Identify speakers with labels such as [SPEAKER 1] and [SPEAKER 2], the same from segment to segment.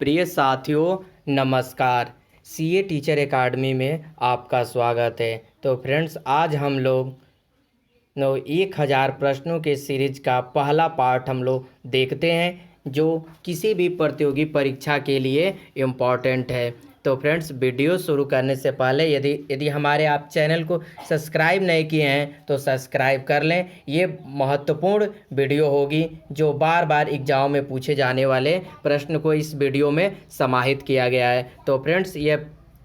[SPEAKER 1] प्रिय साथियों, नमस्कार। सीए टीचर एकेडमी में आपका स्वागत है। तो फ्रेंड्स, आज हम लोग 1000 प्रश्नों के सीरीज का पहला पार्ट हम लोग देखते हैं, जो किसी भी प्रतियोगी परीक्षा के लिए इम्पॉर्टेंट है। तो फ्रेंड्स, वीडियो शुरू करने से पहले यदि हमारे आप चैनल को सब्सक्राइब नहीं किए हैं तो सब्सक्राइब कर लें। ये महत्वपूर्ण वीडियो होगी जो बार बार एग्जाम में पूछे जाने वाले प्रश्न को इस वीडियो में समाहित किया गया है। तो फ्रेंड्स, ये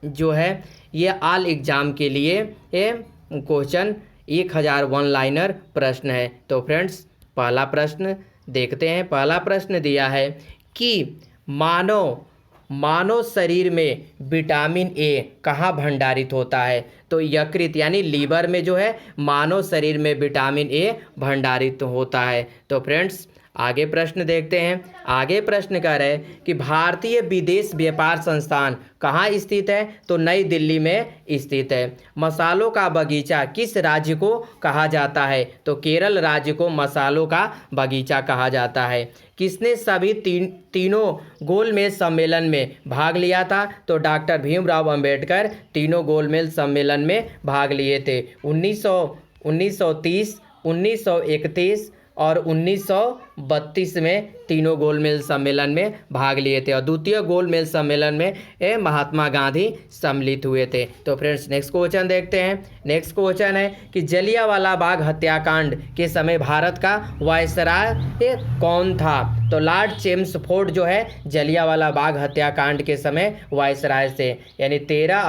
[SPEAKER 1] जो है ये ऑल एग्ज़ाम के लिए ये क्वेश्चन 1000 वन लाइनर प्रश्न है। तो फ्रेंड्स, पहला प्रश्न देखते हैं। पहला प्रश्न दिया है कि मानव शरीर में विटामिन ए कहाँ भंडारित होता है। तो यकृत यानी लीवर में जो है मानव शरीर में विटामिन ए भंडारित होता है। तो फ्रेंड्स, आगे प्रश्न देखते हैं। आगे प्रश्न कह रहे हैं कि भारतीय विदेश व्यापार संस्थान कहाँ स्थित है। तो नई दिल्ली में स्थित है। मसालों का बगीचा किस राज्य को कहा जाता है। तो केरल राज्य को मसालों का बगीचा कहा जाता है। किसने सभी तीनों गोलमेज सम्मेलन में भाग लिया था। तो डॉक्टर भीमराव अंबेडकर तीनों गोलमेज सम्मेलन में भाग लिए थे। 1930, 1931 और 1932 में तीनों गोलमेज सम्मेलन में भाग लिए थे। और द्वितीय गोलमेज सम्मेलन में महात्मा गांधी सम्मिलित हुए थे। तो फ्रेंड्स, नेक्स्ट क्वेश्चन देखते हैं। नेक्स्ट क्वेश्चन है कि जलियांवाला बाग हत्याकांड के समय भारत का वायसराय कौन था। तो लॉर्ड चेम्सफोर्ड जो है जलियांवाला बाग हत्याकांड के समय वायसराय थे। यानी 13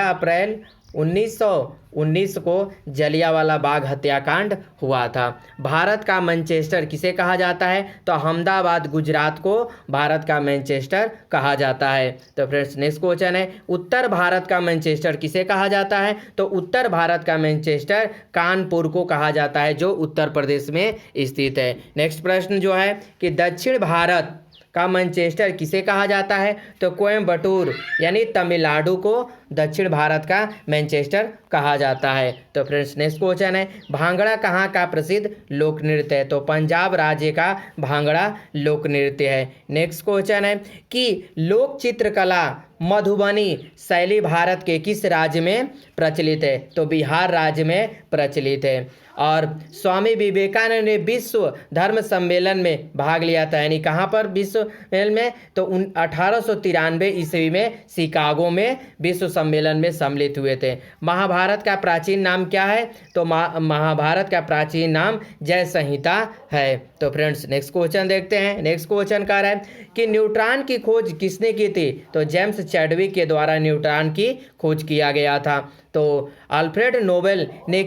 [SPEAKER 1] अप्रैल 1919 को जलियांवाला बाग हत्याकांड हुआ था। भारत का मैनचेस्टर किसे कहा जाता है। तो अहमदाबाद गुजरात को भारत का मैनचेस्टर कहा जाता है। तो फ्रेंड्स, नेक्स्ट क्वेश्चन है उत्तर भारत का मैनचेस्टर किसे कहा जाता है। तो उत्तर भारत का मैनचेस्टर कानपुर को कहा जाता है, जो उत्तर प्रदेश में स्थित है। नेक्स्ट प्रश्न जो है कि दक्षिण भारत का मैनचेस्टर किसे कहा जाता है। तो कोयम्बटूर यानी तमिलनाडु को दक्षिण भारत का मैनचेस्टर कहा जाता है। तो फ्रेंड्स, नेक्स्ट क्वेश्चन है भांगड़ा कहाँ का प्रसिद्ध लोक नृत्य है। तो पंजाब राज्य का भांगड़ा लोक नृत्य है। नेक्स्ट क्वेश्चन है कि लोक चित्रकला मधुबनी शैली भारत के किस राज्य में प्रचलित है। तो बिहार राज्य में प्रचलित है। और स्वामी विवेकानंद ने विश्व धर्म सम्मेलन में भाग लिया था। यानी कहाँ पर विश्व सम्मेलन में। तो 1893 ईस्वी में शिकागो में विश्व सम्मेलन में सम्मिलित हुए थे। महाभारत का प्राचीन नाम क्या है। तो महाभारत का प्राचीन नाम जय संहिता है। तो फ्रेंड्स, नेक्स्ट क्वेश्चन देखते हैं। नेक्स्ट क्वेश्चन कह रहा है कि न्यूट्रॉन की खोज किसने की थी। तो जेम्स चैडविक के द्वारा न्यूट्रॉन की खोज किया गया था। तो अल्फ्रेड नोबेल ने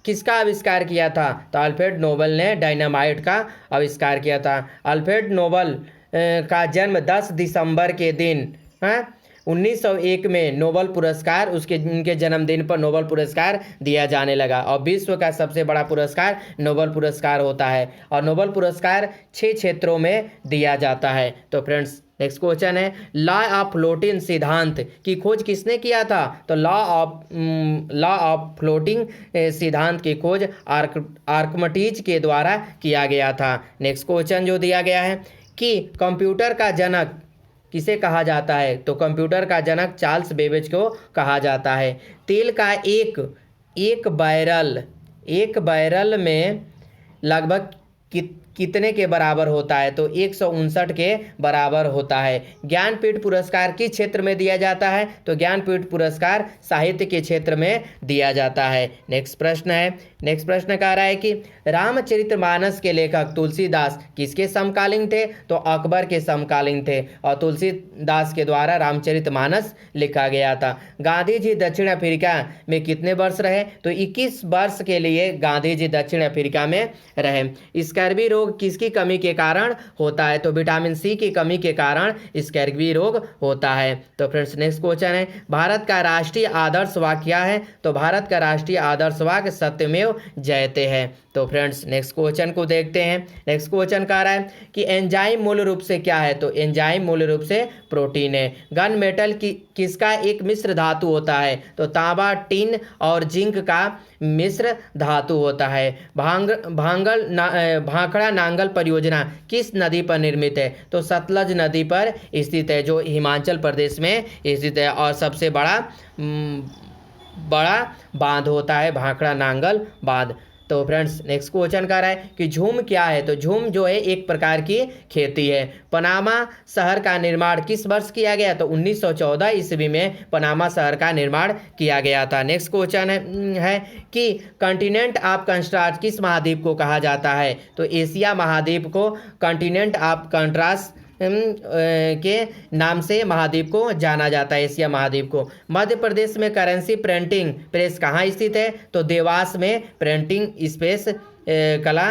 [SPEAKER 1] किसका आविष्कार किया था। तो अल्फ्रेड नोबेल ने डायनामाइट का आविष्कार किया था। अल्फ्रेड नोबेल का जन्म 10 दिसंबर के दिन 1901 में नोबेल पुरस्कार उनके जन्मदिन पर नोबेल पुरस्कार दिया जाने लगा। और विश्व का सबसे बड़ा पुरस्कार नोबेल पुरस्कार होता है। और नोबेल पुरस्कार 6 क्षेत्रों में दिया जाता है। तो फ्रेंड्स, नेक्स्ट क्वेश्चन है लॉ ऑफ फ्लोटिंग सिद्धांत की खोज किसने किया था। तो लॉ ऑफ फ्लोटिंग सिद्धांत की खोज आर्किमिडीज के द्वारा किया गया था। नेक्स्ट क्वेश्चन जो दिया गया है कि कंप्यूटर का जनक किसे कहा जाता है। तो कंप्यूटर का जनक चार्ल्स बेबेज को कहा जाता है। तेल का एक बैरल में लगभग कितने के बराबर होता है। तो 159 के बराबर होता है। ज्ञानपीठ पुरस्कार किस क्षेत्र में दिया जाता है। तो ज्ञानपीठ पुरस्कार साहित्य के क्षेत्र में दिया जाता है। नेक्स्ट प्रश्न कह रहा है कि रामचरितमानस के लेखक तुलसीदास किसके समकालीन थे। तो अकबर के समकालीन थे। और तुलसीदास के द्वारा रामचरितमानस लिखा गया था। गांधी जी दक्षिण अफ्रीका में कितने वर्ष रहे। तो 21 वर्ष के लिए गांधी जी दक्षिण अफ्रीका में रहे। स्कर्वी रोग किसकी कमी के कारण होता है। तो विटामिन सी की कमी के कारण स्कर्वी रोग होता है। तो फ्रेंड्स, नेक्स्ट क्वेश्चन है भारत का राष्ट्रीय आदर्श वाक्य क्या है। तो भारत का राष्ट्रीय आदर्श वाक्य सत्यमेव जयते है। तो फ्रेंड्स, नेक्स्ट क्वेश्चन को देखते हैं। नेक्स्ट क्वेश्चन कह रहा है कि एंजाइम मूल रूप से क्या है। तो एंजाइम मूल रूप से प्रोटीन है। गन मेटल किसका एक मिश्र धातु होता है। तो तांबा, टिन और जिंक का मिश्र धातु होता है। भाखड़ा भाखड़ा नांगल परियोजना किस नदी पर निर्मित है? तो सतलज नदी पर स्थित है, जो हिमाचल प्रदेश में स्थित है। और सबसे बड़ा बांध होता है भाखड़ा नांगल बांध। तो फ्रेंड्स नेक्स्ट क्वेश्चन कर रहा है कि झूम क्या है? तो झूम जो है एक प्रकार की खेती है। पनामा शहर का निर्माण किस वर्ष किया गया? तो 1914 ईस्वी में पनामा शहर का निर्माण किया गया था। नेक्स्ट क्वेश्चन है कि कंटिनेंट ऑफ कंट्रास्ट किस महाद्वीप को कहा जाता है? तो एशिया महाद्वीप को कंटिनेंट ऑफ कंट्रास्ट के नाम से महाद्वीप को जाना जाता है, एशिया महाद्वीप को। मध्य प्रदेश में करेंसी प्रिंटिंग प्रेस कहाँ स्थित है? तो देवास में प्रिंटिंग स्पेस कला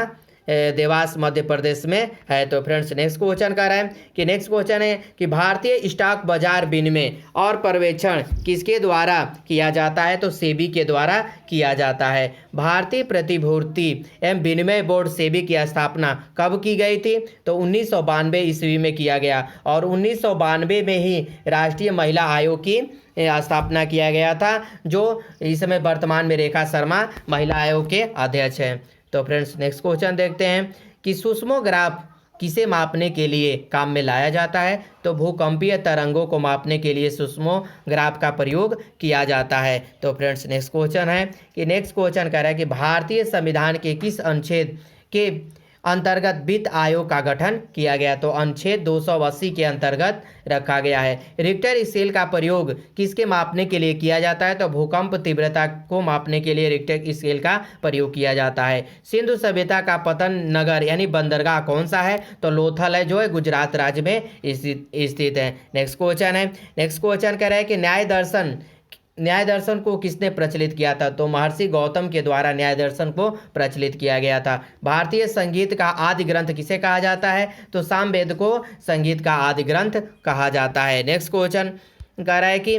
[SPEAKER 1] देवास मध्य प्रदेश में है। तो फ्रेंड्स नेक्स्ट क्वेश्चन कर रहा है कि नेक्स्ट क्वेश्चन है कि भारतीय स्टॉक बाजार विनिमय और पर्यवेक्षण किसके द्वारा किया जाता है? तो सेबी के द्वारा किया जाता है। भारतीय प्रतिभूति एवं विनिमय बोर्ड सेबी की स्थापना कब की गई थी? तो 1992 ईस्वी में किया गया। और 1992 में ही राष्ट्रीय महिला आयोग की स्थापना किया गया था, जो इस समय वर्तमान में रेखा शर्मा महिला आयोग के अध्यक्ष हैं। तो फ्रेंड्स नेक्स्ट क्वेश्चन देखते हैं कि सुस्मोग्राफ किसे मापने के लिए काम में लाया जाता है? तो भूकंपीय तरंगों को मापने के लिए सुस्मोग्राफ का प्रयोग किया जाता है। तो फ्रेंड्स नेक्स्ट क्वेश्चन है कि नेक्स्ट क्वेश्चन कह रहा है कि भारतीय संविधान के किस अनुच्छेद के अंतर्गत वित्त आयोग का गठन किया गया? तो अनुच्छेद 280 के अंतर्गत रखा गया है। रिक्टर स्केल का प्रयोग किसके मापने के लिए किया जाता है? तो भूकंप तीव्रता को मापने के लिए रिक्टर स्केल का प्रयोग किया जाता है। सिंधु सभ्यता का पतन नगर यानी बंदरगाह कौन सा है? तो लोथल है, जो है गुजरात राज्य में स्थित है। नेक्स्ट क्वेश्चन है, नेक्स्ट क्वेश्चन कह रहा है कि न्याय दर्शन को किसने प्रचलित किया था? तो महर्षि गौतम के द्वारा न्याय दर्शन को प्रचलित किया गया था। भारतीय संगीत का आदि ग्रंथ किसे कहा जाता है? तो सामवेद को संगीत का आदि ग्रंथ कहा जाता है। नेक्स्ट क्वेश्चन कह रहा है कि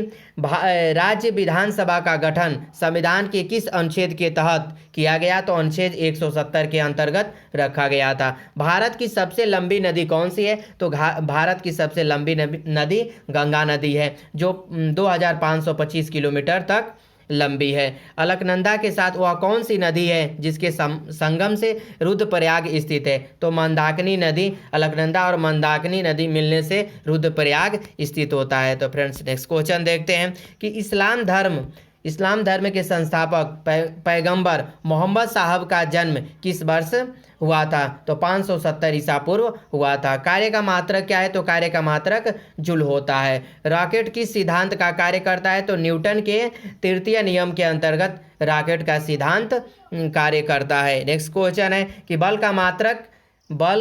[SPEAKER 1] राज्य विधानसभा का गठन संविधान के किस अनुच्छेद के तहत किया गया? तो अनुच्छेद 170 के अंतर्गत रखा गया था। भारत की सबसे लंबी नदी कौन सी है? तो भारत की सबसे लंबी नदी गंगा नदी है, जो 2525 किलोमीटर तक लंबी है। अलकनंदा के साथ वह कौन सी नदी है जिसके संगम से रुद्रप्रयाग स्थित है? तो मंदाकिनी नदी। अलकनंदा और मंदाकिनी नदी मिलने से रुद्रप्रयाग स्थित होता है। तो फ्रेंड्स नेक्स्ट क्वेश्चन देखते हैं कि इस्लाम धर्म के संस्थापक पैगंबर मोहम्मद साहब का जन्म किस वर्ष हुआ था? तो 570 ईसा पूर्व हुआ था। कार्य का मात्रक क्या है? तो कार्य का मात्रक जूल होता है। रॉकेट किस सिद्धांत का कार्य करता है? तो न्यूटन के तृतीय नियम के अंतर्गत रॉकेट का सिद्धांत कार्य करता है। नेक्स्ट क्वेश्चन है कि बल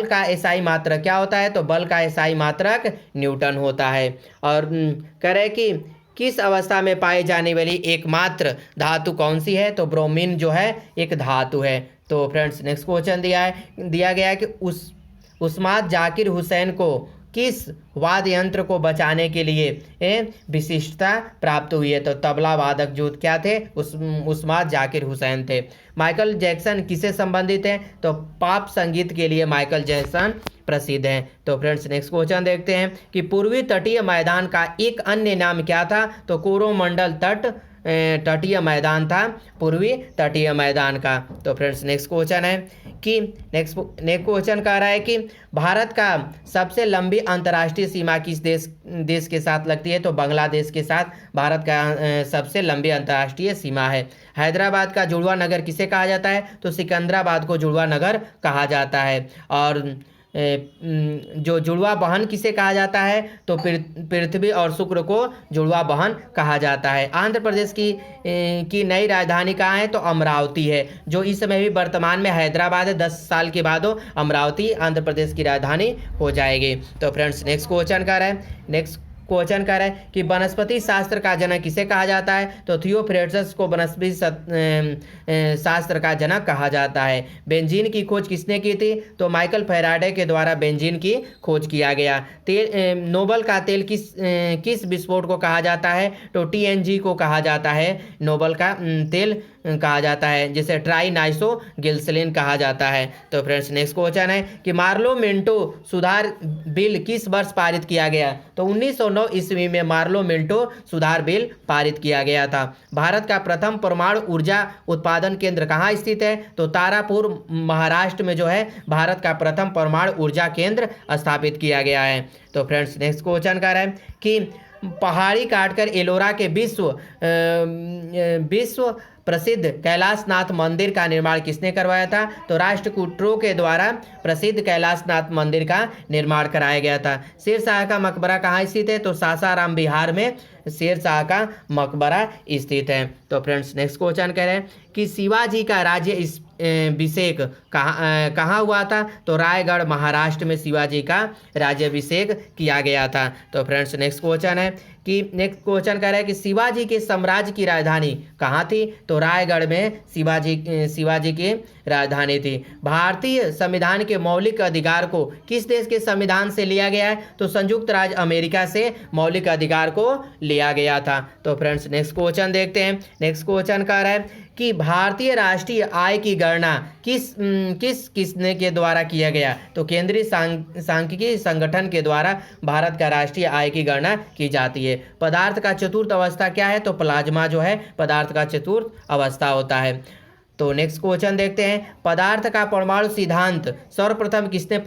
[SPEAKER 1] का एसआई मात्रक क्या होता है? तो बल का एसआई मात्रक न्यूटन होता है। और कह रहे कि किस अवस्था में पाई जाने वाली एकमात्र धातु कौन सी है? तो ब्रोमीन जो है एक धातु है। तो फ्रेंड्स नेक्स्ट क्वेश्चन दिया गया है कि उस्माद जाकिर हुसैन को किस वाद्य यंत्र को बचाने के लिए विशिष्टता प्राप्त हुई है? तो तबला वादक जो क्या थे? उस्माद जाकिर हुसैन थे। माइकल जैक्सन किससे संबंधित हैं? तो पॉप संगीत के लिए माइकल जैक्सन प्रसिद्ध हैं। तो फ्रेंड्स नेक्स्ट क्वेश्चन देखते हैं कि पूर्वी तटीय मैदान का एक अन्य नाम क्या था? तो कोरोमंडल तटीय मैदान था पूर्वी तटीय मैदान का। तो फ्रेंड्स नेक्स्ट क्वेश्चन है कि नेक्स्ट क्वेश्चन कह रहा है कि भारत का सबसे लंबी अंतर्राष्ट्रीय सीमा किस देश के साथ लगती है? तो बांग्लादेश के साथ भारत का सबसे लंबी अंतर्राष्ट्रीय सीमा है। हैदराबाद का जुड़वा नगर किसे कहा जाता है? तो सिकंदराबाद को जुड़वा नगर कहा जाता है। और जो जुड़वा बहन किसे कहा जाता है? तो पृथ्वी और शुक्र को जुड़वा बहन कहा जाता है। आंध्र प्रदेश की नई राजधानी कहाँ है? तो अमरावती है, जो इस समय भी वर्तमान में हैदराबाद है। 10 साल के बाद अमरावती आंध्र प्रदेश की राजधानी हो जाएगी। तो फ्रेंड्स नेक्स्ट क्वेश्चन कर रहे हैं, नेक्स्ट क्वेश्चन कर रहा है कि वनस्पति शास्त्र का जनक किसे कहा जाता है? तो थियोफ्रेस्टस को वनस्पति शास्त्र का जनक कहा जाता है। बेंजीन की खोज किसने की थी? तो माइकल फैराडे के द्वारा बेंजीन की खोज किया गया। नोबल का तेल किस विस्फोट को कहा जाता है? तो TNG को कहा जाता है नोबल का तेल कहा जाता है, जिसे ट्राइनाइट्रोग्लिसरीन कहा जाता है। तो फ्रेंड्स नेक्स्ट क्वेश्चन है कि मार्लो-मिंटो सुधार बिल किस वर्ष पारित किया गया? तो 1909 ईस्वी में मार्लो-मिंटो सुधार बिल पारित किया गया था। भारत का प्रथम परमाणु ऊर्जा उत्पादन केंद्र कहाँ स्थित है? तो तारापुर महाराष्ट्र में जो है भारत का प्रथम परमाणु ऊर्जा केंद्र स्थापित किया गया है। तो फ्रेंड्स नेक्स्ट क्वेश्चन कर रहा है कि पहाड़ी काटकर एलोरा के विश्व प्रसिद्ध कैलाशनाथ मंदिर का निर्माण किसने करवाया था? तो राष्ट्रकूटों के द्वारा प्रसिद्ध कैलाशनाथ मंदिर का निर्माण कराया गया था। शेरशाह का मकबरा कहाँ स्थित है? तो सासाराम बिहार में शेरशाह का मकबरा स्थित है। तो फ्रेंड्स नेक्स्ट क्वेश्चन कह रहे हैं कि शिवाजी का राज्य अभिषेक कहाँ हुआ था? तो रायगढ़ महाराष्ट्र में शिवाजी का राज्याभिषेक किया गया था। तो फ्रेंड्स नेक्स्ट क्वेश्चन है कि नेक्स्ट क्वेश्चन कह रहा है कि शिवाजी के साम्राज्य की राजधानी कहाँ थी? तो रायगढ़ में शिवाजी की राजधानी थी। भारतीय संविधान के मौलिक अधिकार को किस देश के संविधान से लिया गया है? तो संयुक्त राज्य अमेरिका से मौलिक अधिकार को लिया गया था। तो फ्रेंड्स नेक्स्ट क्वेश्चन देखते हैं। नेक्स्ट क्वेश्चन कह रहा है कि भारतीय राष्ट्रीय आय की गणना किसने के द्वारा किया गया? तो केंद्रीय सांख्यिकी संगठन के द्वारा भारत का राष्ट्रीय आय की गणना की जाती है। पदार्थ का चतुर्थ अवस्था क्या है? तो प्लाज्मा जो है पदार्थ का चतुर्थ अवस्था होता है। तो नेक्स्ट क्वेश्चन देखते हैं, पदार्थ का परमाणु सिद्धांत सर्वप्रथम किसने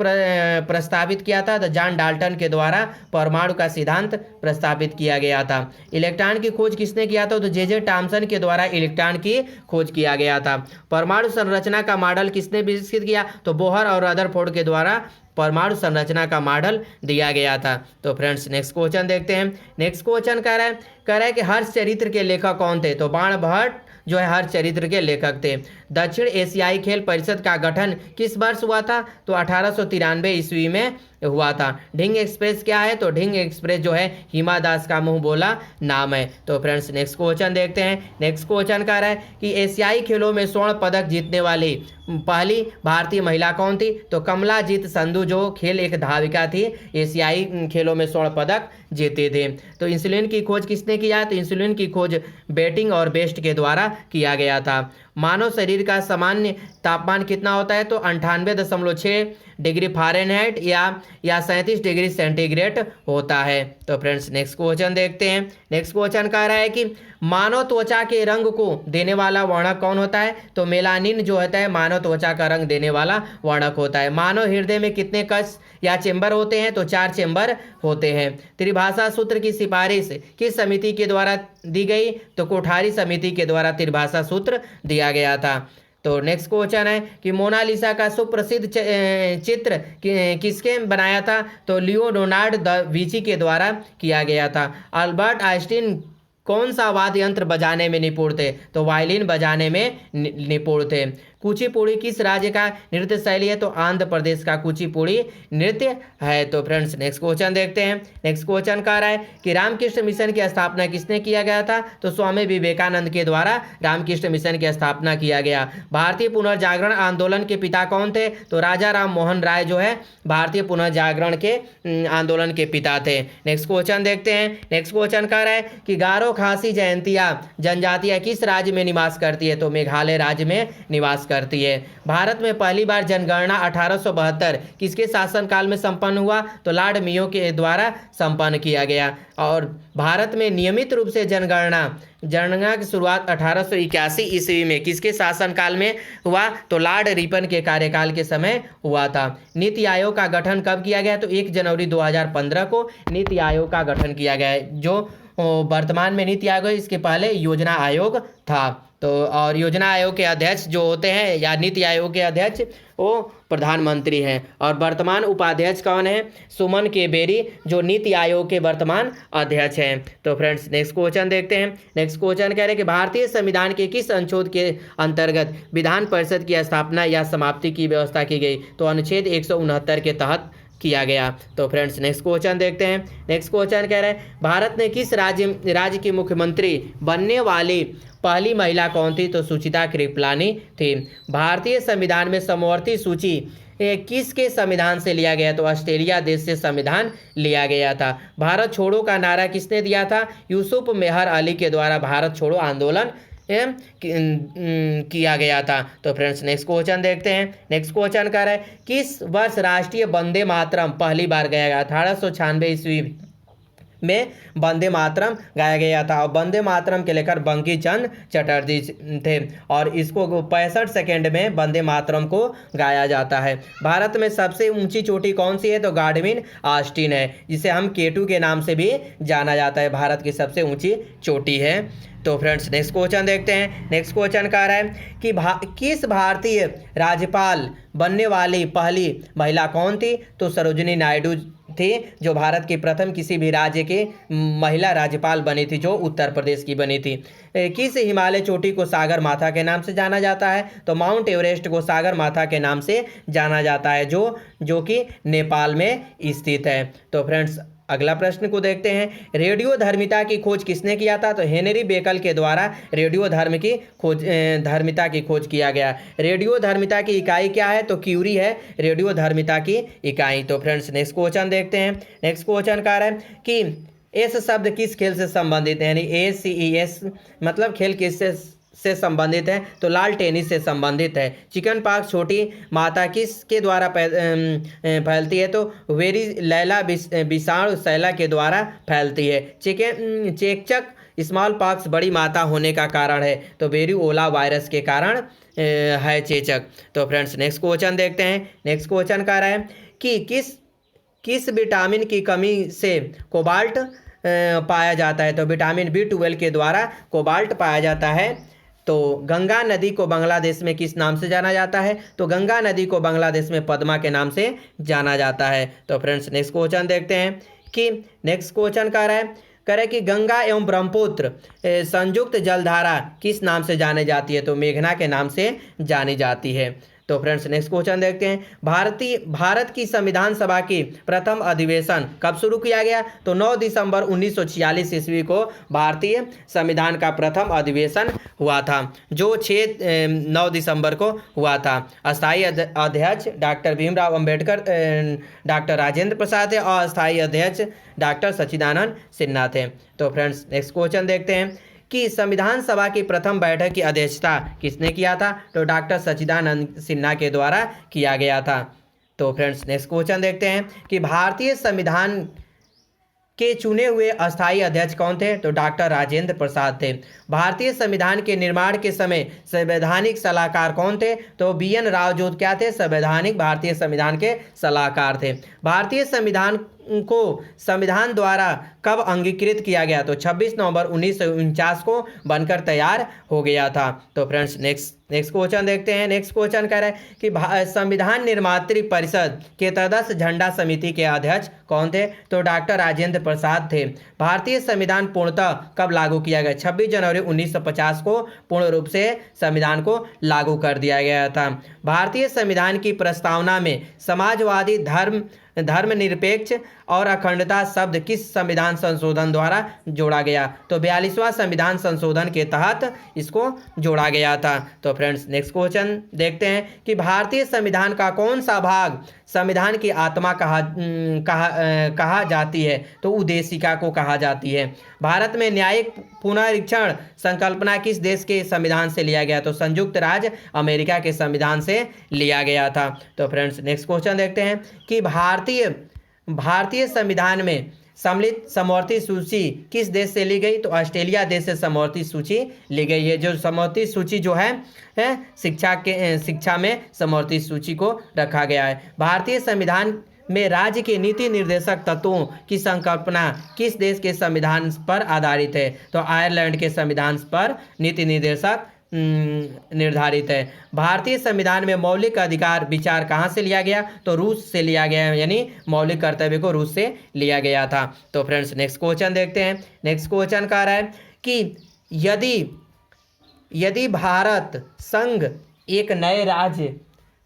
[SPEAKER 1] प्रस्तावित किया था? तो जॉन डाल्टन के द्वारा परमाणु का सिद्धांत प्रस्तावित किया गया था। इलेक्ट्रॉन की खोज किसने किया था? तो जे थॉमसन के द्वारा इलेक्ट्रॉन की खोज किया गया था। परमाणु संरचना का मॉडल किसने विकसित किया? तो बोहर और रदरफोर्ड के द्वारा परमाणु संरचना का मॉडल दिया गया था। तो फ्रेंड्स नेक्स्ट क्वेश्चन देखते हैं। नेक्स्ट क्वेश्चन कह रहा है कि हर्ष चरित्र के लेखक कौन थे? तो बाणभट्ट जो है हर चरित्र के लेखक थे। दक्षिण एशियाई खेल परिषद का गठन किस वर्ष हुआ था? तो 1893 ईस्वी में हुआ था। ढिंग एक्सप्रेस क्या है? तो ढिंग एक्सप्रेस जो है हिमा दास का मुंह बोला नाम है। तो फ्रेंड्स नेक्स्ट क्वेश्चन देखते हैं। नेक्स्ट क्वेश्चन कह रहा है कि एशियाई खेलों में स्वर्ण पदक जीतने वाली पहली भारतीय महिला कौन थी? तो कमलाजीत संधू जो खेल एक धाविका थी, एशियाई खेलों में स्वर्ण पदक जीते थे। तो इंसुलिन की खोज किसने किया? तो इंसुलिन की खोज बेटिंग और बेस्ट के द्वारा किया गया था। मानव शरीर का सामान्य तापमान कितना होता है? तो 98.6 डिग्री फ़ारेनहाइट या 37 डिग्री सेंटीग्रेड होता है। तो फ्रेंड्स नेक्स्ट क्वेश्चन देखते हैं। नेक्स्ट क्वेश्चन कह रहा है कि मानव त्वचा के रंग को देने वाला वर्णक कौन होता है? तो मेलानिन जो होता है मानव त्वचा का रंग देने वाला वर्णक होता है। मानव हृदय में कितने कश या चेंबर होते हैं? तो 4 चेंबर होते हैं। त्रिभाषा सूत्र की सिफारिश किस समिति के द्वारा दी गई? तो कोठारी समिति के द्वारा त्रिभाषा सूत्र दिया गया था। तो नेक्स्ट क्वेश्चन है कि मोनालिसा का सुप्रसिद्ध चित्र किसके बनाया था? तो लियोनार्डो दा विंची के द्वारा किया गया था। अल्बर्ट आइंस्टीन कौन सा वाद्य यंत्र बजाने में निपुण थे? तो वायलिन बजाने में निपुण थे। कुचिपुड़ी किस राज्य का नृत्य शैली है? तो आंध्र प्रदेश का कुचिपुड़ी नृत्य है। तो फ्रेंड्स नेक्स्ट क्वेश्चन देखते हैं। नेक्स्ट क्वेश्चन कह रहा है कि रामकृष्ण मिशन की स्थापना किसने किया गया था? तो स्वामी विवेकानंद के द्वारा रामकृष्ण मिशन की स्थापना किया गया। भारतीय पुनर्जागरण आंदोलन के पिता कौन थे? तो राजा राम मोहन राय जो है भारतीय पुनर्जागरण के आंदोलन के पिता थे। नेक्स्ट क्वेश्चन देखते हैं। नेक्स्ट क्वेश्चन कह रहा है कि गारो खासी जयंतिया जनजातियां किस राज्य में निवास करती है? तो मेघालय राज्य में निवास करती है। भारत में पहली बार जनगणना 1872 किसके शासनकाल में संपन्न हुआ? तो लॉर्ड मेयो के द्वारा संपन्न किया गया। और भारत में नियमित रूप से जनगणना की शुरुआत 1881 ईस्वी में किसके शासनकाल में हुआ? तो लॉर्ड रिपन के कार्यकाल के समय हुआ था। नीति आयोग का गठन कब किया गया? तो 1 जनवरी 2015 को नीति आयोग का गठन किया गया है। जो वर्तमान में नीति आयोग है, इसके पहले योजना आयोग था। तो और योजना आयोग के अध्यक्ष जो होते हैं या नीति आयोग के अध्यक्ष वो प्रधानमंत्री हैं। और वर्तमान उपाध्यक्ष कौन है? सुमन के बेरी जो नीति आयोग के वर्तमान अध्यक्ष हैं। तो फ्रेंड्स नेक्स्ट क्वेश्चन देखते हैं। नेक्स्ट क्वेश्चन कह रहे हैं कि भारतीय संविधान के किस अनुच्छेद के अंतर्गत विधान परिषद की स्थापना या समाप्ति की व्यवस्था की गई? तो अनुच्छेद 169 के तहत किया गया। तो फ्रेंड्स नेक्स्ट क्वेश्चन देखते हैं। नेक्स्ट क्वेश्चन कह रहे हैं भारत में किस राज्य की मुख्यमंत्री बनने वाली पहली महिला कौन थी? तो सुचिता कृपलानी थी। भारतीय संविधान में समवर्ती सूची किसके संविधान से लिया गया? तो ऑस्ट्रेलिया देश से संविधान लिया गया था। भारत छोड़ो का नारा किसने दिया था? यूसुफ मेहर अली के द्वारा भारत छोड़ो आंदोलन किया गया था। तो फ्रेंड्स नेक्स्ट क्वेश्चन देखते हैं। नेक्स्ट क्वेश्चन कर रहा है किस वर्ष राष्ट्रीय वंदे मातरम पहली बार गाया गया? 1896 ईस्वी में वंदे मातरम गाया गया था और वंदे मातरम के लेकर बंकी चंद्र चटर्जी थे और इसको 65 सेकेंड में वंदे मातरम को गाया जाता है। भारत में सबसे ऊंची चोटी कौन सी है? तो गाडविन ऑस्टिन है, जिसे हम केटू के नाम से भी जाना जाता है। भारत की सबसे ऊंची चोटी है। तो फ्रेंड्स नेक्स्ट क्वेश्चन देखते हैं। नेक्स्ट क्वेश्चन कह रहा है कि किस भारतीय राज्यपाल बनने वाली पहली महिला कौन थी? तो सरोजिनी नायडू थी, जो भारत की प्रथम किसी भी राज्य की महिला राज्यपाल बनी थी, जो उत्तर प्रदेश की बनी थी। किस हिमालय चोटी को सागर माथा के नाम से जाना जाता है? तो माउंट एवरेस्ट को सागर माथा के नाम से जाना जाता है, जो कि नेपाल में स्थित है। तो फ्रेंड्स अगला प्रश्न को देखते हैं। रेडियोधर्मिता की खोज किसने किया था? तो हेनरी बेकल के द्वारा धर्मिता की खोज किया गया। रेडियोधर्मिता की इकाई क्या है? तो क्यूरी है रेडियोधर्मिता की इकाई। तो फ्रेंड्स नेक्स्ट क्वेश्चन देखते हैं। नेक्स्ट क्वेश्चन कह रहा है कि एस शब्द किस खेल से संबंधित है? यानी ACES मतलब खेल किससे संबंधित है? तो लाल टेनिस से संबंधित है। चिकन पॉक्स छोटी माता किसके द्वारा फैलती है? तो वेरी लैला विषाणु शैला के द्वारा फैलती है। चेचक स्मॉल पॉक्स बड़ी माता होने का कारण है, तो वेरिओला वायरस के कारण है चेचक। तो फ्रेंड्स नेक्स्ट क्वेश्चन देखते हैं। नेक्स्ट क्वेश्चन कह रहा है कि किस विटामिन की कमी से कोबाल्ट पाया जाता है? तो विटामिन B12 के द्वारा कोबाल्ट पाया जाता है। तो गंगा नदी को बांग्लादेश में किस नाम से जाना जाता है? तो गंगा नदी को बांग्लादेश में पद्मा के नाम से जाना जाता है। तो फ्रेंड्स नेक्स्ट क्वेश्चन देखते हैं कि नेक्स्ट क्वेश्चन कह रहा है कि गंगा एवं ब्रह्मपुत्र संयुक्त जलधारा किस नाम से जाने जाती है? तो मेघना के नाम से जानी जाती है। तो फ्रेंड्स नेक्स्ट क्वेश्चन देखते हैं। भारत की संविधान सभा की प्रथम अधिवेशन कब शुरू किया गया? तो 9 दिसंबर 1946 ईस्वी को भारतीय संविधान का प्रथम अधिवेशन हुआ था, जो 9 दिसंबर को हुआ था। अस्थायी अध्यक्ष डॉक्टर भीमराव अंबेडकर, डॉक्टर राजेंद्र प्रसाद है और अस्थायी अध्यक्ष डॉक्टर सच्चिदानंद सिन्हा थे। तो फ्रेंड्स नेक्स्ट क्वेश्चन देखते हैं कि संविधान सभा की प्रथम बैठक की अध्यक्षता किसने किया था? तो डॉक्टर सच्चिदानंद सिन्हा के द्वारा किया गया था। तो फ्रेंड्स नेक्स्ट क्वेश्चन देखते हैं कि भारतीय संविधान के चुने हुए अस्थायी अध्यक्ष कौन थे? तो डॉक्टर राजेंद्र प्रसाद थे। भारतीय संविधान के निर्माण के समय संवैधानिक सलाहकार कौन थे? तो BN राव जो क्या थे? भारतीय संविधान के सलाहकार थे। भारतीय संविधान को संविधान द्वारा कब अंगीकृत किया गया? तो 26 नवंबर 1949 को बनकर तैयार हो गया था। तो फ्रेंड्स नेक्स्ट क्वेश्चन देखते हैं। नेक्स्ट क्वेश्चन कह रहा है कि संविधान निर्मात्री परिषद के तदस्थ झंडा समिति के अध्यक्ष कौन थे? तो डॉक्टर राजेंद्र प्रसाद थे। भारतीय संविधान पूर्णतः कब लागू किया गया? 26 जनवरी 1950 को पूर्ण रूप से संविधान को लागू कर दिया गया था। भारतीय संविधान की प्रस्तावना में समाजवादी धर्मनिरपेक्ष और अखंडता शब्द किस संविधान संशोधन द्वारा जोड़ा गया? तो 42वां संविधान संशोधन के तहत इसको जोड़ा गया था। तो फ्रेंड्स नेक्स्ट क्वेश्चन देखते हैं कि भारतीय संविधान का कौन सा भाग संविधान की आत्मा कहा जाती है? तो उद्देशिका को कहा जाती है। भारत में न्यायिक पुनरीक्षण संकल्पना किस देश के संविधान से लिया गया? तो संयुक्त राज्य अमेरिका के संविधान से लिया गया था। तो फ्रेंड्स नेक्स्ट क्वेश्चन देखते हैं कि भारतीय संविधान में सम्मिलित समवर्ती सूची किस देश से ली गई? तो ऑस्ट्रेलिया देश से समवर्ती सूची ली गई है। जो समवर्ती सूची जो है शिक्षा में समवर्ती सूची को रखा गया है। भारतीय संविधान में राज्य के नीति निर्देशक तत्वों की संकल्पना किस देश के संविधान पर आधारित है? तो आयरलैंड के संविधान पर नीति निर्देशक निर्धारित है। भारतीय संविधान में मौलिक अधिकार विचार कहाँ से लिया गया? तो रूस से लिया गया है, यानी मौलिक कर्तव्य को रूस से लिया गया था। तो फ्रेंड्स नेक्स्ट क्वेश्चन देखते हैं। नेक्स्ट क्वेश्चन कह रहा है कि यदि भारत संघ एक नए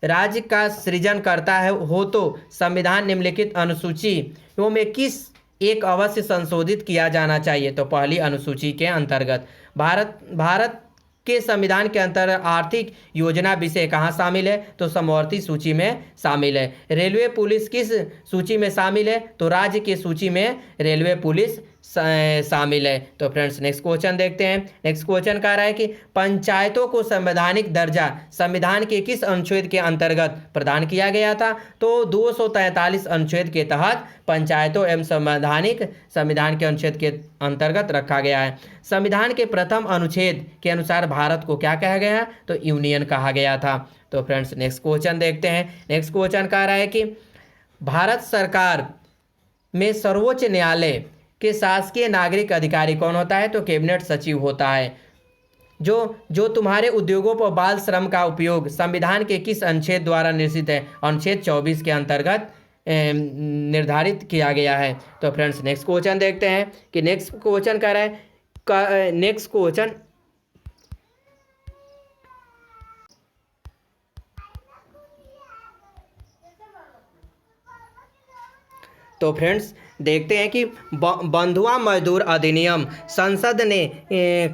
[SPEAKER 1] राज्य का सृजन करता हो तो संविधान निम्नलिखित अनुसूचियों में किस एक अवश्य संशोधित किया जाना चाहिए? तो पहली अनुसूची के अंतर्गत भारत के संविधान के अंतर आर्थिक योजना विषय कहाँ शामिल है? तो समवर्ती सूची में शामिल है। रेलवे पुलिस किस सूची में शामिल है? तो राज्य की सूची में रेलवे पुलिस शामिल है। तो फ्रेंड्स नेक्स्ट क्वेश्चन देखते हैं। नेक्स्ट क्वेश्चन कह रहा है कि पंचायतों को संवैधानिक दर्जा संविधान के किस अनुच्छेद के अंतर्गत प्रदान किया गया था? तो 243 अनुच्छेद के तहत पंचायतों एवं संविधान के अनुच्छेद के अंतर्गत रखा गया है। संविधान के प्रथम अनुच्छेद के अनुसार भारत को क्या कहा गया है? तो यूनियन कहा गया था। तो फ्रेंड्स नेक्स्ट क्वेश्चन देखते हैं। नेक्स्ट क्वेश्चन कह रहा है कि भारत सरकार में सर्वोच्च न्यायालय के शासकीय नागरिक अधिकारी कौन होता है? तो कैबिनेट सचिव होता है। जो तुम्हारे उद्योगों पर बाल श्रम का उपयोग संविधान के किस अनुच्छेद द्वारा निश्चित है? अनुच्छेद 24 के अंतर्गत निर्धारित किया गया है। तो फ्रेंड्स नेक्स्ट क्वेश्चन देखते हैं कि नेक्स्ट क्वेश्चन कह रहा है नेक्स्ट क्वेश्चन तो फ्रेंड्स देखते हैं कि बंधुआ मजदूर अधिनियम संसद ने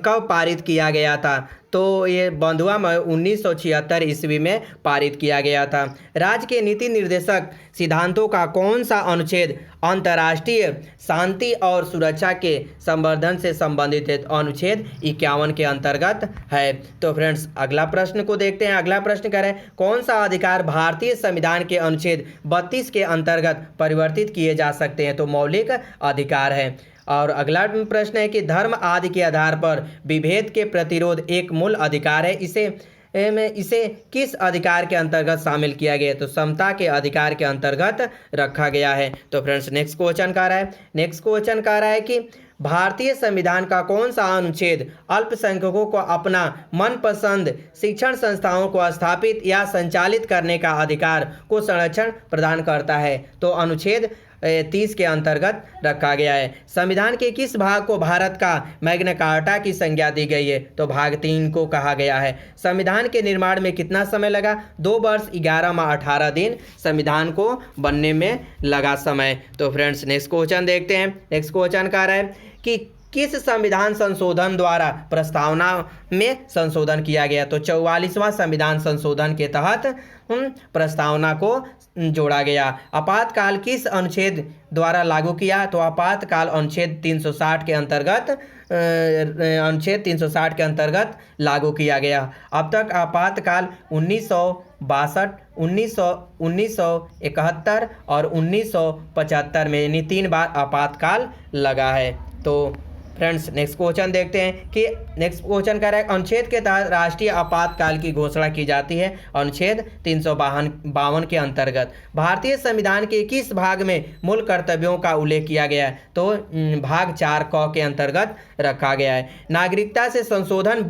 [SPEAKER 1] कब पारित किया गया था? तो ये बंधुआ 1976 ईस्वी में पारित किया गया था। राज्य के नीति निर्देशक सिद्धांतों का कौन सा अनुच्छेद अंतर्राष्ट्रीय शांति और सुरक्षा के संवर्धन से संबंधित है? अनुच्छेद 51 के अंतर्गत है। तो फ्रेंड्स अगला प्रश्न को देखते हैं। अगला प्रश्न कह रहे हैं कौन सा अधिकार भारतीय संविधान के अनुच्छेद 32 के अंतर्गत परिवर्तित किए जा सकते हैं? तो मौलिक अधिकार है। और अगला प्रश्न है कि धर्म आदि के आधार पर विभेद के प्रतिरोध एक मूल अधिकार है, इसे किस अधिकार के अंतर्गत शामिल किया गया? तो समता के अधिकार के अंतर्गत रखा गया है। तो फ्रेंड्स नेक्स्ट क्वेश्चन कह रहा है नेक्स्ट क्वेश्चन कह रहा है कि भारतीय संविधान का कौन सा अनुच्छेद अल्पसंख्यकों को अपना मनपसंद शिक्षण संस्थाओं को स्थापित या संचालित करने का अधिकार को संरक्षण प्रदान करता है? तो अनुच्छेद 30 के अंतर्गत रखा गया है। संविधान के किस भाग को भारत का मैग्ना कार्टा की संज्ञा दी गई है? तो भाग 3 को कहा गया है। संविधान के निर्माण में कितना समय लगा? 2 वर्ष 11 माह 18 दिन संविधान को बनने में लगा समय। तो फ्रेंड्स नेक्स्ट क्वेश्चन देखते हैं। नेक्स्ट क्वेश्चन कह रहा है कि किस संविधान संशोधन द्वारा प्रस्तावना में संशोधन किया गया? तो 44वां संविधान संशोधन के तहत प्रस्तावना को जोड़ा गया। आपातकाल किस अनुच्छेद द्वारा लागू किया? तो आपातकाल अनुच्छेद 360 के अंतर्गत लागू किया गया। अब तक आपातकाल 1962, 1971 और 1975 में यानी 3 बार आपातकाल लगा है। तो फ्रेंड्स नेक्स्ट क्वेश्चन देखते हैं कि नेक्स्ट क्वेश्चन कह रहा है अनुच्छेद के तहत राष्ट्रीय आपातकाल की घोषणा की जाती है। अनुच्छेद 352 के अंतर्गत भारतीय संविधान के किस भाग में मूल कर्तव्यों का उल्लेख किया गया है? तो भाग 4 क के अंतर्गत रखा गया है। नागरिकता से संशोधन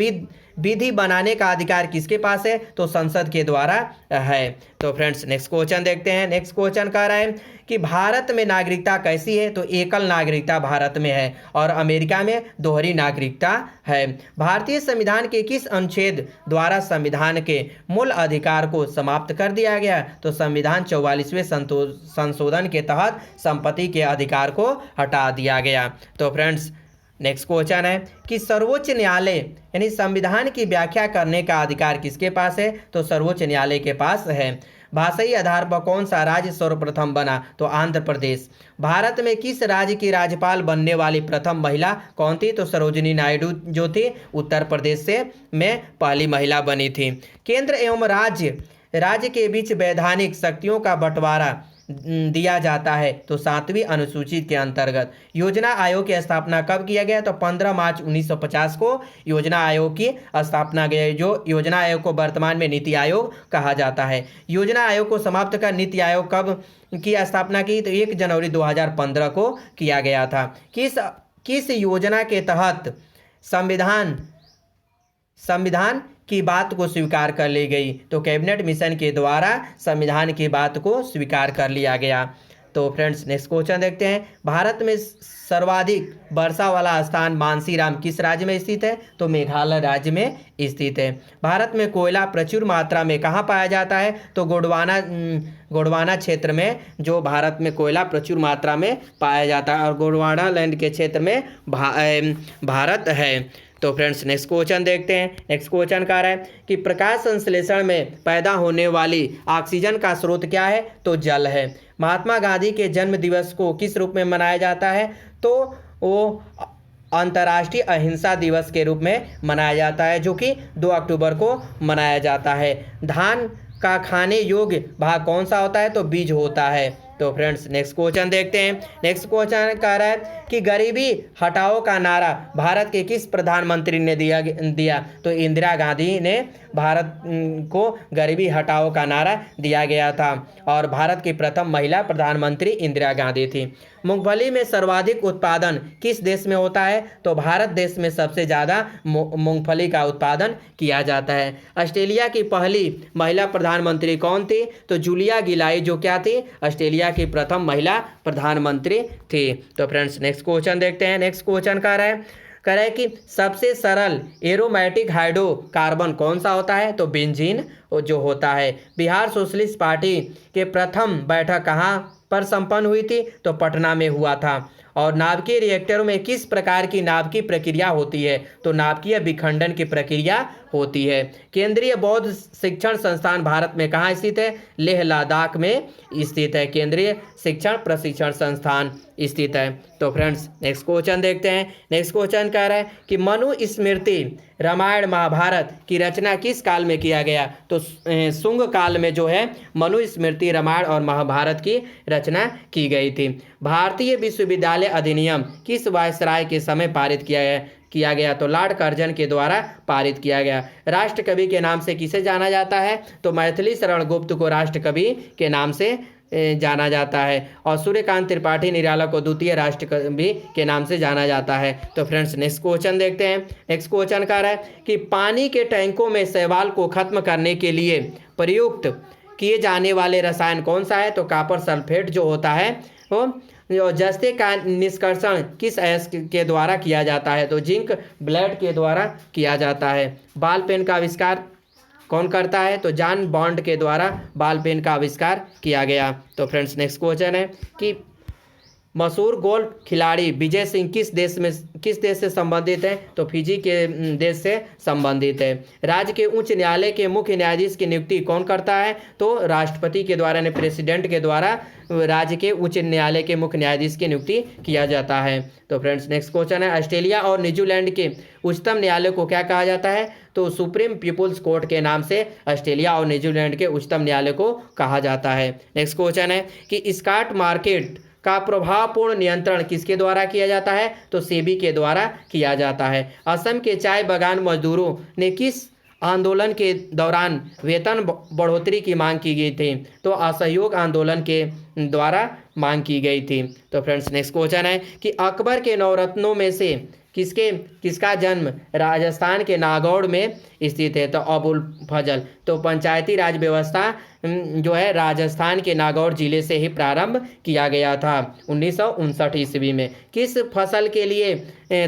[SPEAKER 1] विधि बनाने का अधिकार किसके पास है? तो संसद के द्वारा है। तो फ्रेंड्स नेक्स्ट क्वेश्चन देखते हैं। नेक्स्ट क्वेश्चन कह रहा है कि भारत में नागरिकता कैसी है? तो एकल नागरिकता भारत में है और अमेरिका में दोहरी नागरिकता है। भारतीय संविधान के किस अनुच्छेद द्वारा संविधान के मूल अधिकार को समाप्त कर दिया गया? तो संविधान 44वें संशोधन के तहत संपत्ति के अधिकार को हटा दिया गया। तो फ्रेंड्स नेक्स्ट क्वेश्चन है कि सर्वोच्च न्यायालय यानी संविधान की व्याख्या करने का अधिकार किसके पास है? तो सर्वोच्च न्यायालय के पास है। भाषाई आधार पर कौन सा राज्य सर्वप्रथम बना? तो आंध्र प्रदेश। भारत में किस राज्य की राज्यपाल बनने वाली प्रथम महिला कौन थी? तो सरोजिनी नायडू जो थी उत्तर प्रदेश से में पहली महिला बनी थी। केंद्र एवं राज्य के बीच वैधानिक शक्तियों का बंटवारा दिया जाता है तो 7वीं अनुसूची के अंतर्गत। योजना आयोग की स्थापना कब किया गया? तो 15 मार्च 1950 को योजना आयोग की स्थापना गई, जो योजना आयोग को वर्तमान में नीति आयोग कहा जाता है। योजना आयोग को समाप्त कर नीति आयोग कब की स्थापना की? तो 1 जनवरी 2015 को किया गया था। किस योजना के तहत संविधान की बात को स्वीकार कर ली गई? तो कैबिनेट मिशन के द्वारा संविधान की बात को स्वीकार कर लिया गया। तो फ्रेंड्स नेक्स्ट क्वेश्चन देखते हैं। भारत में सर्वाधिक वर्षा वाला स्थान मानसीराम किस राज्य में स्थित है? तो मेघालय राज्य में स्थित है। भारत में कोयला प्रचुर मात्रा में कहाँ पाया जाता है? तो गोंडवाना क्षेत्र में जो भारत में कोयला प्रचुर मात्रा में पाया जाता है और गोंडवाना लैंड के क्षेत्र में भारत है। तो फ्रेंड्स नेक्स्ट क्वेश्चन देखते हैं। नेक्स्ट क्वेश्चन कह रहा है कि प्रकाश संश्लेषण में पैदा होने वाली ऑक्सीजन का स्रोत क्या है? तो जल है। महात्मा गांधी के जन्म दिवस को किस रूप में मनाया जाता है? तो वो अंतर्राष्ट्रीय अहिंसा दिवस के रूप में मनाया जाता है, जो कि 2 अक्टूबर को मनाया जाता है। धान का खाने योग्य भाग कौन सा होता है? तो बीज होता है। तो फ्रेंड्स नेक्स्ट क्वेश्चन देखते हैं। नेक्स्ट क्वेश्चन कह रहा है कि गरीबी हटाओ का नारा भारत के किस प्रधानमंत्री ने दिया? तो इंदिरा गांधी ने भारत को गरीबी हटाओ का नारा दिया गया था, और भारत की प्रथम महिला प्रधानमंत्री इंदिरा गांधी थी। मूंगफली में सर्वाधिक उत्पादन किस देश में होता है? तो भारत देश में सबसे ज़्यादा मूंगफली का उत्पादन किया जाता है। ऑस्ट्रेलिया की पहली महिला प्रधानमंत्री कौन थी? तो जूलिया गिलार्ड, जो क्या थी? ऑस्ट्रेलिया की प्रथम महिला प्रधानमंत्री थी। तो फ्रेंड्स नेक्स्ट क्वेश्चन देखते हैं। नेक्स्ट क्वेश्चन कह रहा है कि सबसे सरल एरोमेटिक हाइड्रोकार्बन कौन सा होता है? तो बेंजीन जो होता है। बिहार सोशलिस्ट पार्टी के प्रथम बैठक कहाँ पर संपन्न हुई थी? तो पटना में हुआ था। और नाभिकीय रिएक्टरों में किस प्रकार की नाभिकीय प्रक्रिया होती है? तो नाभिकीय विखंडन की प्रक्रिया होती है। केंद्रीय बौद्ध शिक्षण संस्थान भारत में कहाँ स्थित है? लेह लद्दाख में स्थित है। केंद्रीय शिक्षण प्रशिक्षण संस्थान स्थित है। तो फ्रेंड्स नेक्स्ट क्वेश्चन देखते हैं। नेक्स्ट क्वेश्चन कह रहा है कि मनु स्मृति रामायण महाभारत की रचना किस काल में किया गया? तो शुंग काल में जो है मनु स्मृति रामायण और महाभारत की रचना की गई थी। भारतीय विश्वविद्यालय अधिनियम किस वायसराय के समय पारित किया गया? तो लॉर्ड कर्जन के द्वारा पारित किया गया। राष्ट्र कवि के नाम से किसे जाना जाता है? तो मैथिली शरण गुप्त को राष्ट्र कवि के नाम से जाना जाता है, और सूर्यकांत त्रिपाठी निराला को द्वितीय राष्ट्र कवि के नाम से जाना जाता है। तो फ्रेंड्स नेक्स्ट क्वेश्चन देखते हैं। नेक्स्ट क्वेश्चन कह रहा है कि पानी के टैंकों में शैवाल को खत्म करने के लिए प्रयुक्त किए जाने वाले रसायन कौन सा है? तो कॉपर सल्फेट जो होता है वो जस्ते का निष्कर्षण किस अयस्क के द्वारा किया जाता है? तो जिंक ब्लेड के द्वारा किया जाता है। बॉल पेन का आविष्कार कौन करता है? तो जॉन बॉन्ड के द्वारा बॉल पेन का आविष्कार किया गया। तो फ्रेंड्स नेक्स्ट क्वेश्चन है कि मशहूर गोल्फ खिलाड़ी विजय सिंह किस देश से संबंधित है? तो फिजी के देश से संबंधित है। राज्य के उच्च न्यायालय के मुख्य न्यायाधीश की नियुक्ति कौन करता है? तो राष्ट्रपति के द्वारा, प्रेसिडेंट के द्वारा राज्य के उच्च न्यायालय के मुख्य न्यायाधीश की नियुक्ति किया जाता है। तो फ्रेंड्स नेक्स्ट क्वेश्चन है ऑस्ट्रेलिया और न्यूजीलैंड के उच्चतम न्यायालय को क्या कहा जाता है? तो सुप्रीम पीपुल्स कोर्ट के नाम से ऑस्ट्रेलिया और न्यूजीलैंड के उच्चतम न्यायालय को कहा जाता है। नेक्स्ट क्वेश्चन है कि स्टॉक मार्केट का प्रभावपूर्ण नियंत्रण किसके द्वारा किया जाता है? तो सेबी के द्वारा किया जाता है। असम के चाय बागान मजदूरों ने किस आंदोलन के दौरान वेतन बढ़ोतरी की मांग की गई थी? तो असहयोग आंदोलन के द्वारा मांग की गई थी। तो फ्रेंड्स नेक्स्ट क्वेश्चन है कि अकबर के नवरत्नों में से किसका जन्म राजस्थान के नागौर में स्थित है? तो अबुल फजल। तो पंचायती राज व्यवस्था जो है राजस्थान के नागौर जिले से ही प्रारंभ किया गया था 1959 ईस्वी में। किस फसल के लिए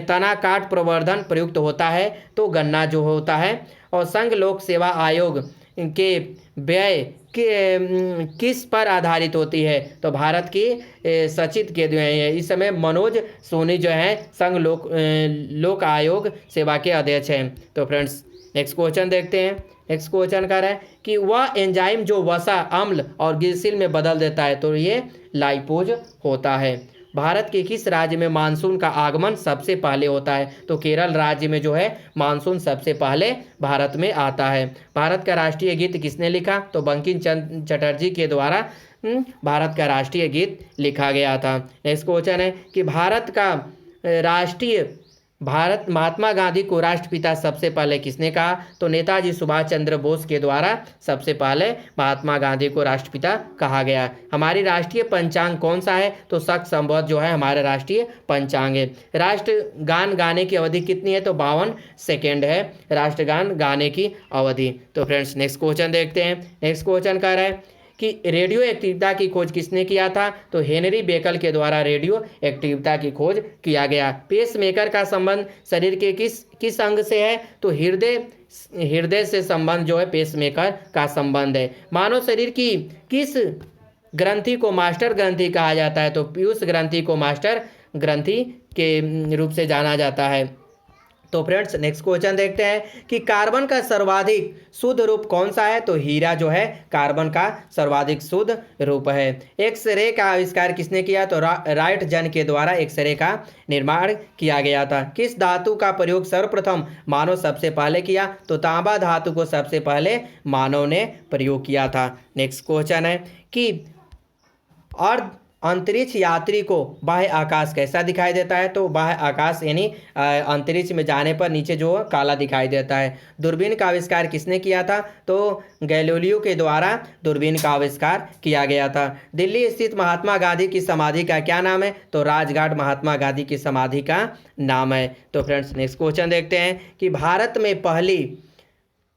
[SPEAKER 1] तना काट प्रवर्धन प्रयुक्त होता है? तो गन्ना जो होता है। और संघ लोक सेवा आयोग के व्यय किस पर आधारित होती है? तो भारत की सचित के इस समय मनोज सोनी जो है संघ लोक आयोग सेवा के अध्यक्ष हैं। तो फ्रेंड्स नेक्स्ट क्वेश्चन देखते हैं। नेक्स्ट क्वेश्चन कह रहा है कि वह एंजाइम जो वसा, अम्ल और ग्लिसरीन में बदल देता है, तो ये लाइपोज होता है। भारत के किस राज्य में मानसून का आगमन सबसे पहले होता है? तो केरल राज्य में जो है मानसून सबसे पहले भारत में आता है। भारत का राष्ट्रीय गीत किसने लिखा? तो बंकिम चंद्र चटर्जी के द्वारा भारत का राष्ट्रीय गीत लिखा गया था। नेक्स्ट क्वेश्चन है कि भारत महात्मा गांधी को राष्ट्रपिता सबसे पहले किसने कहा? तो नेताजी सुभाष चंद्र बोस के द्वारा सबसे पहले महात्मा गांधी को राष्ट्रपिता कहा गया। हमारी राष्ट्रीय पंचांग कौन सा है? तो शक संवत जो है हमारा राष्ट्रीय पंचांग है। राष्ट्रगान गाने की अवधि कितनी है? तो 52 सेकेंड है राष्ट्रगान गाने की अवधि। तो फ्रेंड्स नेक्स्ट क्वेश्चन देखते हैं। नेक्स्ट क्वेश्चन कह रहा है कि रेडियो एक्टिविटी की खोज किसने किया था? तो हेनरी बेकल के द्वारा रेडियो एक्टिविटी की खोज किया गया। पेसमेकर का संबंध शरीर के किस अंग से है? तो हृदय से संबंध जो है पेसमेकर का संबंध है। मानव शरीर की किस ग्रंथि को मास्टर ग्रंथि कहा जाता है? तो पीयूष ग्रंथि को मास्टर ग्रंथि के रूप से जाना जाता है। तो फ्रेंड्स नेक्स्ट क्वेश्चन देखते हैं कि कार्बन का सर्वाधिक शुद्ध रूप कौन सा है। तो हीरा जो है कार्बन का सर्वाधिक शुद्ध रूप है। एक्सरे का आविष्कार किसने किया। तो राइट जन के द्वारा एक्सरे का निर्माण किया गया था। किस धातु का प्रयोग सर्वप्रथम मानव सबसे पहले किया। तो तांबा धातु को सबसे पहले मानव ने प्रयोग किया था। नेक्स्ट क्वेश्चन है कि अर्ध अंतरिक्ष यात्री को बाह्य आकाश कैसा दिखाई देता है। तो बाह्य आकाश यानी अंतरिक्ष में जाने पर नीचे जो काला दिखाई देता है। दूरबीन का आविष्कार किसने किया था। तो गैलीलियो के द्वारा दूरबीन का आविष्कार किया गया था। दिल्ली स्थित महात्मा गांधी की समाधि का क्या नाम है। तो राजघाट महात्मा गांधी की समाधि का नाम है। तो फ्रेंड्स नेक्स्ट क्वेश्चन देखते हैं कि भारत में पहली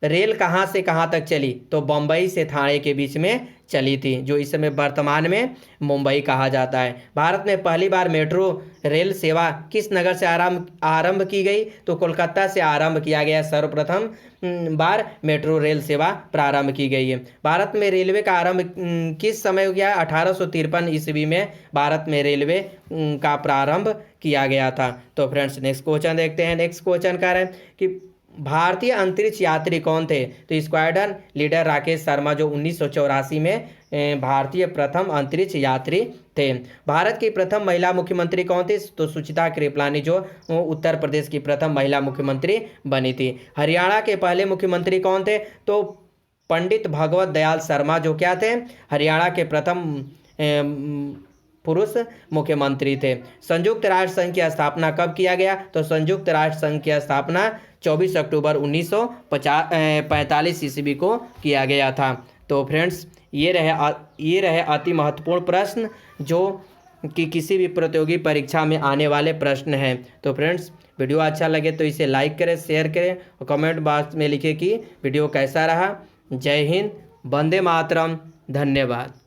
[SPEAKER 1] रेल कहाँ से कहाँ तक चली। तो बम्बई से थाने के बीच में चली थी, जो इस समय वर्तमान में मुंबई कहा जाता है। भारत में पहली बार मेट्रो रेल सेवा किस नगर से आरंभ की गई। तो कोलकाता से आरंभ किया गया। सर्वप्रथम बार मेट्रो रेल सेवा प्रारंभ की गई है। भारत में रेलवे का आरंभ किस समय किया। 1853 ईस्वी में भारत में रेलवे का प्रारंभ किया गया था। तो फ्रेंड्स नेक्स्ट क्वेश्चन देखते हैं। नेक्स्ट क्वेश्चन कह रहे हैं कि भारतीय अंतरिक्ष यात्री कौन थे। तो स्क्वाड्रन लीडर राकेश शर्मा, जो 1984 में भारतीय प्रथम अंतरिक्ष यात्री थे। भारत की प्रथम महिला मुख्यमंत्री कौन थी। तो सुचिता कृपलानी, जो उत्तर प्रदेश की प्रथम महिला मुख्यमंत्री बनी थी। हरियाणा के पहले मुख्यमंत्री कौन थे। तो पंडित भगवत दयाल शर्मा, जो क्या थे हरियाणा के प्रथम पुरुष मुख्यमंत्री थे। संयुक्त राष्ट्र संघ की स्थापना कब किया गया। तो संयुक्त राष्ट्र संघ की स्थापना 24 अक्टूबर 1945 ईस्वी को किया गया था। तो फ्रेंड्स ये रहे अति महत्वपूर्ण प्रश्न जो कि किसी भी प्रतियोगी परीक्षा में आने वाले प्रश्न हैं। तो फ्रेंड्स वीडियो अच्छा लगे तो इसे लाइक करें, शेयर करें और कमेंट बॉक्स में लिखें कि वीडियो कैसा रहा। जय हिंद, वंदे मातरम, धन्यवाद।